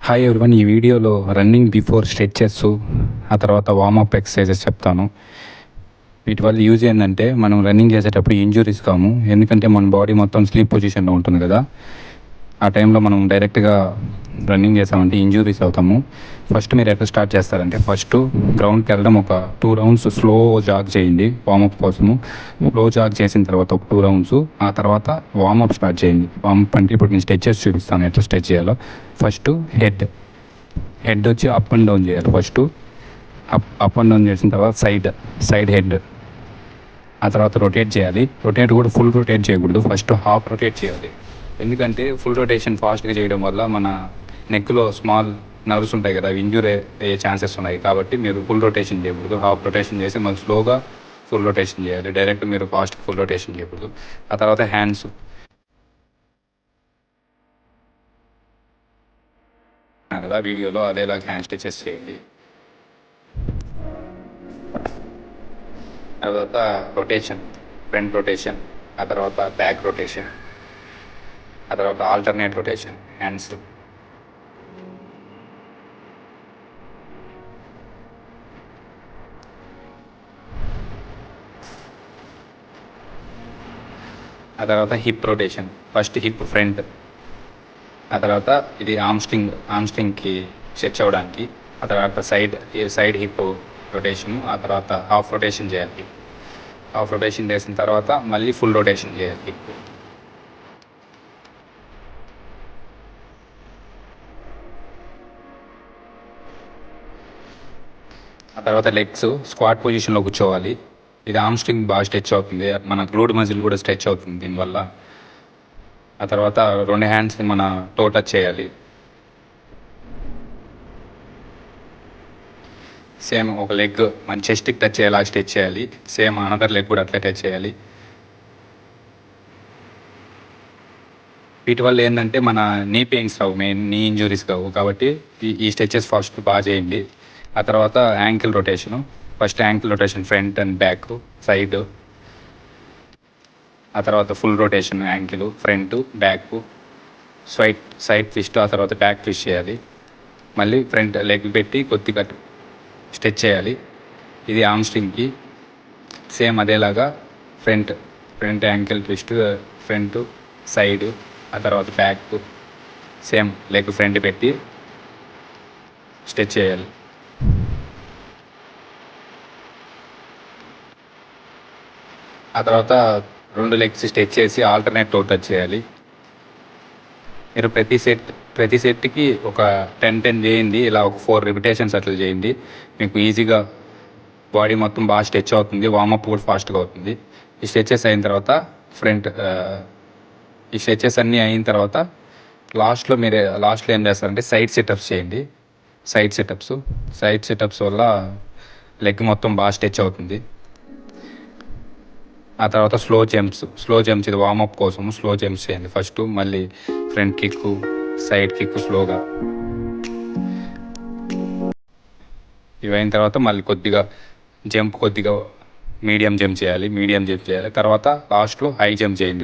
Hi everyone. ఈ వీడియోలో running before stretches, ఆ తర్వాత వార్మప్ ఎక్సర్సైజెస్ చెప్తాను. వీటి వల్ల యూజ్ ఏంటంటే మనం రన్నింగ్ చేసేటప్పుడు ఇంజురీస్ కాము. ఎందుకంటే మన బాడీ మొత్తం స్లీప్ పొజిషన్లో ఉంటుంది కదా. ఆ టైంలో మనం డైరెక్ట్గా రన్నింగ్ చేసామంటే ఇంజురీస్ అవుతాము. ఫస్ట్ మీరు ఎట్లా స్టార్ట్ చేస్తారంటే ఫస్ట్ గ్రౌండ్కి వెళ్ళడం ఒక 2 రౌండ్స్ స్లో జాగ్ చేయండి వార్మప్ కోసము. స్లో జాగ్ చేసిన తర్వాత ఒక 2 రౌండ్స్, ఆ తర్వాత వార్మప్ స్టార్ట్ చేయండి. వార్మప్ అంటే ఇప్పుడు నేను స్ట్రెచెస్ చూపిస్తాను ఎట్లా స్ట్రెచ్ చేయాలో. ఫస్ట్ హెడ్ వచ్చి అప్ అండ్ డౌన్ చేయాలి. ఫస్ట్ అప్ అండ్ డౌన్ చేసిన తర్వాత సైడ్ హెడ్, ఆ తర్వాత రొటేట్ చేయాలి. రొటేట్ కూడా ఫుల్ రొటేట్ చేయకూడదు, ఫస్ట్ హాఫ్ రొటేట్ చేయాలి. ఎందుకంటే ఫుల్ రొటేషన్ ఫాస్ట్గా చేయడం వల్ల మన నెక్లో స్మాల్ నర్వ్స్ ఉంటాయి కదా, అవి ఇంజూర్ అయ్యే ఛాన్సెస్ ఉన్నాయి. కాబట్టి మీరు ఫుల్ రొటేషన్ చేయకూడదు, హాఫ్ రొటేషన్ చేసి మళ్ళీ స్లోగా ఫుల్ రొటేషన్ చేయాలి. డైరెక్ట్ మీరు ఫాస్ట్ ఫుల్ రొటేషన్ చేయకూడదు. ఆ తర్వాత హ్యాండ్స్ కదా వీడియోలో అదేలా హ్యాండ్ స్ట్రెచెస్ చేయండి. ఆ తర్వాత రొటేషన్, ఫ్రంట్ రొటేషన్, ఆ తర్వాత బ్యాక్ రొటేషన్, ఆ తర్వాత ఆల్టర్నేట్ రొటేషన్ హ్యాండ్స్. ఆ తర్వాత hip rotation, first hip front, ఆ తర్వాత ఇది ఆమ్స్ట్రింగ్కి స్ట్రెచ్ అవ్వడానికి. ఆ తర్వాత సైడ్ హిప్ రొటేషన్, ఆ తర్వాత హాఫ్ రొటేషన్ చేయాలి. హాఫ్ రొటేషన్ చేసిన తర్వాత మళ్ళీ ఫుల్ రొటేషన్ చేయాలి. ఆ తర్వాత లెగ్స్ స్క్వాట్ పొజిషన్లో కూర్చోవాలి. ఇది ఆమ్స్ట్రింగ్ బాగా స్ట్రెచ్ అవుతుంది, మన గ్లూడ్ మజిల్ కూడా స్ట్రెచ్ అవుతుంది దీనివల్ల. ఆ తర్వాత 2 హ్యాండ్స్ని మన టో టచ్ చేయాలి. సేమ్ ఒక లెగ్ మన చెస్ట్కి టచ్ అయ్యేలా స్ట్రెచ్ చేయాలి. సేమ్ అనదర్ లెగ్ కూడా అట్లా టచ్ చేయాలి. వీటి వల్ల ఏంటంటే మన నీ పెయిన్స్ రావు, నీ ఇంజురీస్ కావు. కాబట్టి ఈ స్ట్రెచెస్ ఫస్ట్ బాగా చేయండి. ఆ తర్వాత ankle rotation, first ankle rotation front and back side, ఆ తర్వాత full rotation ankle front back, side twist, ఆ తర్వాత బ్యాక్ ట్విస్ట్ చేయాలి. మళ్ళీ ఫ్రంట్ లెగ్ పెట్టి కొద్దిగా స్ట్రెచ్ చేయాలి. ఇది ఆమ్స్ట్రింగ్కి. సేమ్ అదేలాగా front ankle twist, front side, ఆ తర్వాత బ్యాక్, సేమ్ లెగ్ ఫ్రంట్ పెట్టి స్ట్రెచ్ చేయాలి. ఆ తర్వాత 2 లెగ్స్ స్ట్రెచ్ చేసి ఆల్టర్నేట్ టో టచ్ చేయాలి. మీరు ప్రతి సెట్కి ఒక 10 చేయండి. ఇలా ఒక 4 రిపిటేషన్స్ అట్లా చేయండి. మీకు ఈజీగా బాడీ మొత్తం బాగా స్ట్రెచ్ అవుతుంది, వార్మప్ కూడా ఫాస్ట్గా అవుతుంది. ఈ స్ట్రెచెస్ అయిన తర్వాత ఈ స్ట్రెచెస్ అన్నీ అయిన తర్వాత లాస్ట్లో ఏం చేస్తారంటే సైడ్ సెటప్స్ చేయండి. సైడ్ సెటప్స్ వల్ల లెగ్ మొత్తం బాగా స్ట్రెచ్ అవుతుంది. ఆ తర్వాత స్లో జంప్స్ ఇది వార్మప్ కోసం స్లో జంప్స్ చేయండి ఫస్ట్. మళ్ళీ ఫ్రంట్ కిక్, సైడ్ కిక్ స్లోగా. ఇవైన తర్వాత మళ్ళీ కొద్దిగా మీడియం జంప్ చేయాలి. తర్వాత లాస్ట్లో హై జంప్ చేయండి.